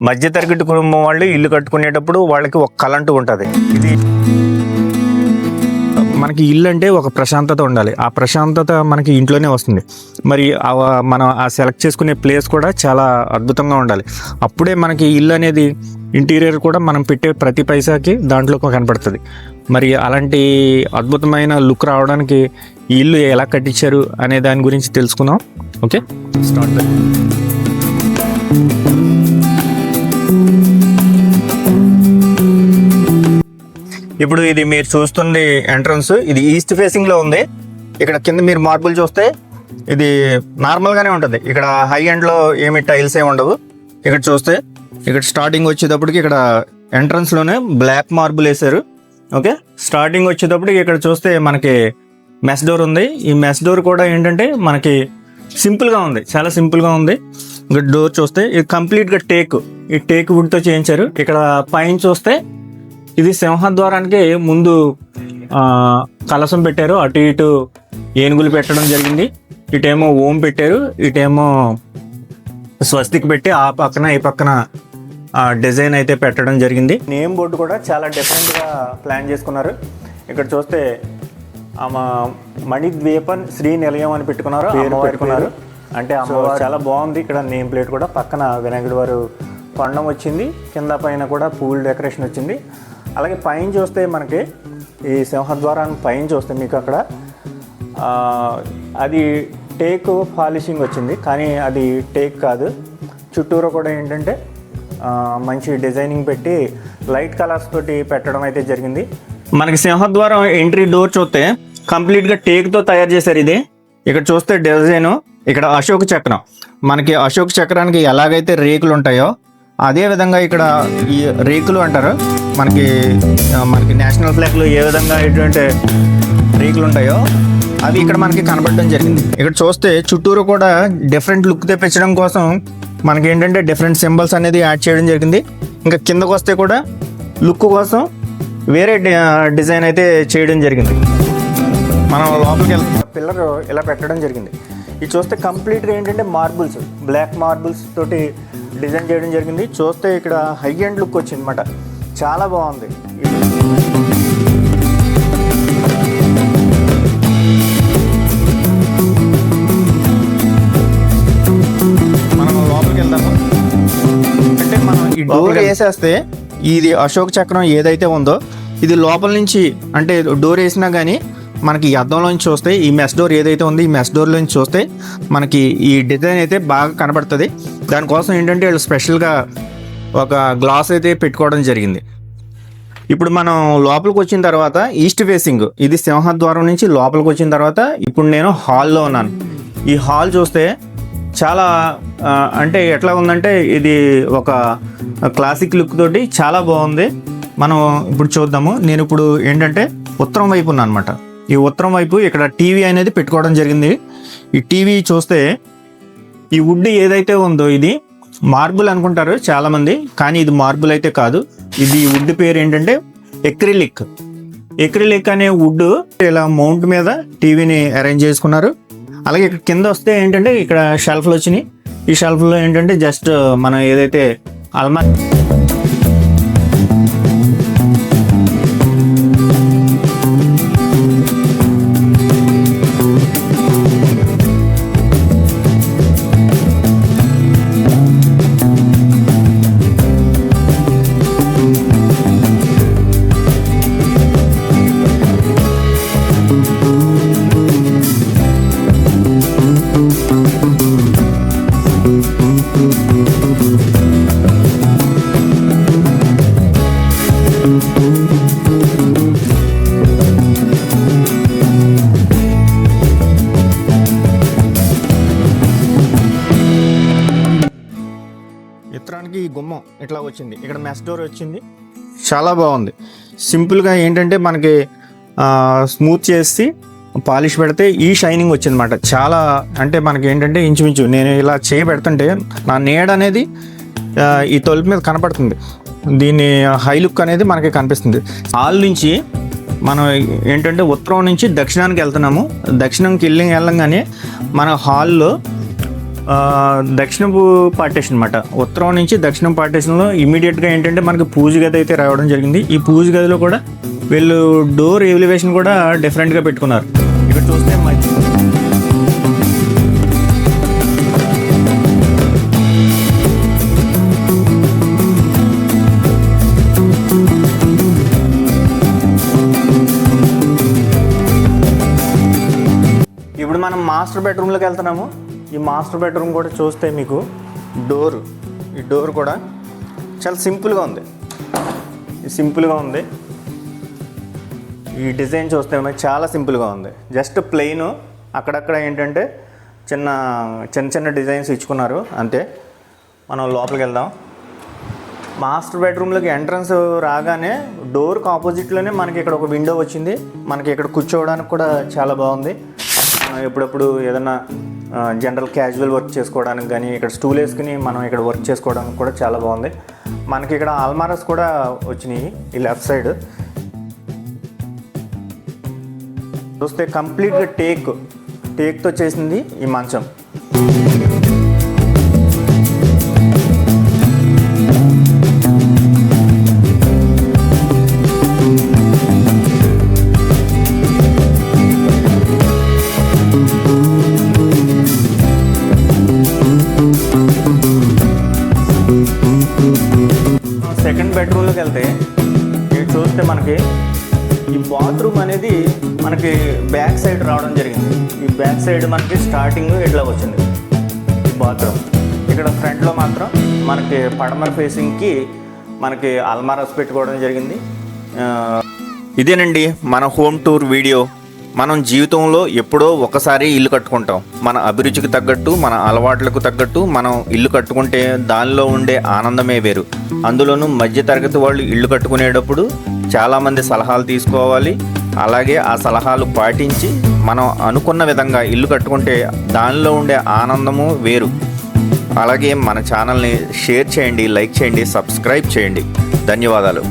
మధ్యతరగతి కుటుంబం వాళ్ళు ఇల్లు కట్టుకునేటప్పుడు వాళ్ళకి ఒక కళ అంటూ ఉంటుంది. ఇది మనకి ఇల్లు అంటే ఒక ప్రశాంతత ఉండాలి. ఆ ప్రశాంతత మనకి ఇంట్లోనే వస్తుంది. మరి మనం ఆ సెలెక్ట్ చేసుకునే ప్లేస్ కూడా చాలా అద్భుతంగా ఉండాలి. అప్పుడే మనకి ఇల్లు అనేది ఇంటీరియర్ కూడా మనం పెట్టే ప్రతి పైసాకి దాంట్లో కనపడుతుంది. మరి అలాంటి అద్భుతమైన లుక్ రావడానికి ఈ ఇల్లు ఎలా కట్టించారు అనే దాని గురించి తెలుసుకుందాం. Okay, start. ఇప్పుడు ఇది మీరు చూస్తుంది ఎంట్రన్స్. ఇది ఈస్ట్ ఫేసింగ్ లో ఉంది. ఇక్కడ కింద మీరు మార్బుల్ చూస్తే ఇది నార్మల్ గానే ఉంటుంది. ఇక్కడ హై ఎండ్ లో ఏమి టైల్స్ ఏమి ఉండవు. ఇక్కడ చూస్తే ఇక్కడ స్టార్టింగ్ వచ్చేటప్పటికి ఇక్కడ ఎంట్రన్స్ లోనే బ్లాక్ మార్బుల్ వేసారు. ఓకే, స్టార్టింగ్ వచ్చేటప్పటికి ఇక్కడ చూస్తే మనకి మెస్ డోర్ ఉంది. ఈ మెస్ డోర్ కూడా ఏంటంటే మనకి సింపుల్ గా ఉంది, చాలా సింపుల్ గా ఉంది. ఇక్కడ డోర్ చూస్తే ఇది కంప్లీట్ గా ఈ టేక్ వుడ్ తో చేయించారు. ఇక్కడ పైన చూస్తే ఇది సింహద్వారానికి ముందు కలసం పెట్టారు. అటు ఇటు ఏనుగులు పెట్టడం జరిగింది. ఇటేమో ఓం పెట్టారు, ఇటేమో స్వస్తిక్ పెట్టి ఆ పక్కన ఈ పక్కన డిజైన్ అయితే పెట్టడం జరిగింది. నేమ్ బోర్డు కూడా చాలా డిఫరెంట్గా ప్లాన్ చేసుకున్నారు. ఇక్కడ చూస్తే మణిద్వీపన్ శ్రీ నిలయం అని పెట్టుకున్నారు, పెట్టుకున్నారు. అంటే అమ్మవారు చాలా బాగుంది. ఇక్కడ నేమ్ ప్లేట్ కూడా పక్కన వినాయకుడి వారు కొండం వచ్చింది, కింద పైన కూడా పూల్ డెకరేషన్ వచ్చింది. అలాగే పైన చూస్తే మనకి ఈ సింహద్వారాన్ని పైన చూస్తే మీకు అక్కడ అది టేక్ పాలిషింగ్ వచ్చింది, కానీ అది టేక్ కాదు. చుట్టూరు కూడా ఏంటంటే మంచి డిజైనింగ్ పెట్టి లైట్ కలర్స్ తోటి పెట్టడం అయితే జరిగింది. మనకి సింహద్వారం ఎంట్రీ డోర్ చూస్తే కంప్లీట్గా టేక్తో తయారు చేశారు. ఇది ఇక్కడ చూస్తే డిజైన్, ఇక్కడ అశోక చక్రం, మనకి అశోక చక్రానికి ఎలాగైతే రేకులు ఉంటాయో అదే విధంగా ఇక్కడ ఈ రేకులు అంటారు. మనకి నేషనల్ ఫ్లాగ్లో ఏ విధంగా ఎటువంటి రేకులు ఉంటాయో అవి ఇక్కడ మనకి కనబడడం జరిగింది. ఇక్కడ చూస్తే చుట్టూరు కూడా డిఫరెంట్ లుక్ తెప్పించడం కోసం మనకి ఏంటంటే డిఫరెంట్ సింబల్స్ అనేది యాడ్ చేయడం జరిగింది. ఇంకా కిందకు వస్తే కూడా లుక్ కోసం వేరే డిజైన్ అయితే చేయడం జరిగింది. మనం లోపలికి వెళ్తే పిల్లర్ ఇలా పెట్టడం జరిగింది. ఇది చూస్తే కంప్లీట్గా ఏంటంటే మార్బుల్స్, బ్లాక్ మార్బుల్స్ తోటి డిజైన్ చేయడం జరిగింది. చూస్తే ఇక్కడ హై ఎండ్ లుక్ వచ్చింది అన్నమాట, చాలా బాగుంది. మనం లోపలికి వెళ్దాము. అంటే మనం ఈ డోర్ వేసేస్తే ఇది అశోక చక్రం ఏదైతే ఉందో ఇది లోపల నుంచి, అంటే డోర్ వేసినా కానీ మనకి ఈ అద్దంలోంచి చూస్తే ఈ మెస్ డోర్ ఏదైతే ఉందో ఈ మెస్ డోర్లోంచి చూస్తే మనకి ఈ డిజైన్ అయితే బాగా కనబడుతుంది. దానికోసం ఏంటంటే వీళ్ళు స్పెషల్గా ఒక గ్లాస్ అయితే పెట్టుకోవడం జరిగింది. ఇప్పుడు మనం లోపలికి వచ్చిన తర్వాత ఈస్ట్ ఫేసింగ్, ఇది సింహద్వారం నుంచి లోపలికి వచ్చిన తర్వాత ఇప్పుడు నేను హాల్లో ఉన్నాను. ఈ హాల్ చూస్తే చాలా అంటే ఎట్లా ఉందంటే ఇది ఒక క్లాసిక్ లుక్ తోటి చాలా బాగుంది. మనం ఇప్పుడు చూద్దాము. నేను ఇప్పుడు ఏంటంటే ఉత్తరం వైపు ఉన్నాను అనమాట. ఈ ఉత్తరం వైపు ఇక్కడ టీవీ అనేది పెట్టుకోవడం జరిగింది. ఈ టీవీ చూస్తే ఈ వుడ్ ఏదైతే ఉందో ఇది మార్బుల్ అనుకుంటారు చాలామంది, కానీ ఇది మార్బుల్ అయితే కాదు. ఇది వుడ్ పేరు ఏంటంటే ఎక్రిలిక్. ఎక్రిలిక్ అనే వుడ్ ఇలా మౌంట్ మీద టీవీని అరేంజ్ చేసుకున్నారు. అలాగే ఇక్కడ కింద వస్తే ఏంటంటే ఇక్కడ షెల్ఫ్లు వచ్చినాయి. ఈ షెల్ఫ్లో ఏంటంటే జస్ట్ మనం ఏదైతే అల్మారీ ఈ గుమ్మం ఇట్లా వచ్చింది. ఇక్కడ మెస్ డోర్ వచ్చింది, చాలా బాగుంది. సింపుల్గా ఏంటంటే మనకి స్మూత్ చేసి పాలిష్ పెడితే ఈ షైనింగ్ వచ్చిందన్నమాట. చాలా అంటే మనకి ఏంటంటే ఇంచుమించు నేను ఇలా చేయి పెడుతుంటే నా నీడ అనేది ఈ తలుపు మీద కనపడుతుంది. దీని హై లుక్ అనేది మనకి కనిపిస్తుంది. హాల్ నుంచి మనం ఏంటంటే ఉత్తరం నుంచి దక్షిణానికి వెళ్తున్నాము. దక్షిణంకి వెళ్ళంగానే మన హాల్లో దక్షిణపు పార్టీషన్ అనమాట. ఉత్తరం నుంచి దక్షిణం పార్టీషన్లో ఇమీడియట్గా ఏంటంటే మనకి పూజ గది అయితే రావడం జరిగింది. ఈ పూజ గదిలో కూడా వీళ్ళు డోర్ ఎలివేషన్ కూడా డిఫరెంట్గా పెట్టుకున్నారు. ఇక్కడ చూస్తే ఇప్పుడు మనం మాస్టర్ బెడ్రూమ్లోకి వెళ్తున్నాము. ఈ మాస్టర్ బెడ్రూమ్ కూడా చూస్తే మీకు ఈ డోర్ కూడా చాలా సింపుల్గా ఉంది. ఈ డిజైన్ చూస్తే మనకి చాలా సింపుల్గా ఉంది. జస్ట్ ప్లెయిన్, అక్కడక్కడ ఏంటంటే చిన్న డిజైన్స్ ఇచ్చుకున్నారు అంతే. మనం లోపలికి వెళ్దాం. మాస్టర్ బెడ్రూమ్లోకి ఎంట్రన్స్ రాగానే డోర్కి ఆపోజిట్లోనే మనకి ఇక్కడ ఒక విండో వచ్చింది. మనకి ఇక్కడ కూర్చోవడానికి కూడా చాలా బాగుంది. ఎప్పుడప్పుడు ఏదైనా జనరల్ క్యాజువల్ వర్క్ చేసుకోవడానికి కానీ ఇక్కడ స్టూల్ వేసుకుని మనం ఇక్కడ వర్క్ చేసుకోవడానికి కూడా చాలా బాగుంది. మనకి ఇక్కడ అల్మారాస్ కూడా వచ్చినాయి ఈ లెఫ్ట్ సైడ్. చూస్తే కంప్లీట్గా టేక్తో చేసింది ఈ మంచం. సెకండ్ బెడ్రూమ్లోకి వెళ్తే ఇది చూస్తే మనకి ఈ బాత్రూమ్ అనేది మనకి బ్యాక్ సైడ్ రావడం జరిగింది. ఈ బ్యాక్ సైడ్ మనకి స్టార్టింగ్ ఇట్లా వచ్చింది ఈ బాత్రూమ్. ఇక్కడ ఫ్రంట్లో మాత్రం మనకి పడమర ఫేసింగ్కి మనకి అల్మారాస్ పెట్టుకోవడం జరిగింది. ఇదేనండి మన హోమ్ టూర్ వీడియో. మనం జీవితంలో ఎప్పుడో ఒకసారి ఇల్లు కట్టుకుంటాం. మన అభిరుచికి తగ్గట్టు, మన అలవాట్లకు తగ్గట్టు మనం ఇల్లు కట్టుకుంటే దానిలో ఉండే ఆనందమే వేరు. అందులోనూ మధ్యతరగతి వాళ్ళు ఇల్లు కట్టుకునేటప్పుడు చాలామంది సలహాలు తీసుకోవాలి. అలాగే ఆ సలహాలు పాటించి మనం అనుకున్న విధంగా ఇల్లు కట్టుకుంటే దానిలో ఉండే ఆనందము వేరు. అలాగే మన ఛానల్ని షేర్ చేయండి, లైక్ చేయండి, సబ్స్క్రైబ్ చేయండి. ధన్యవాదాలు.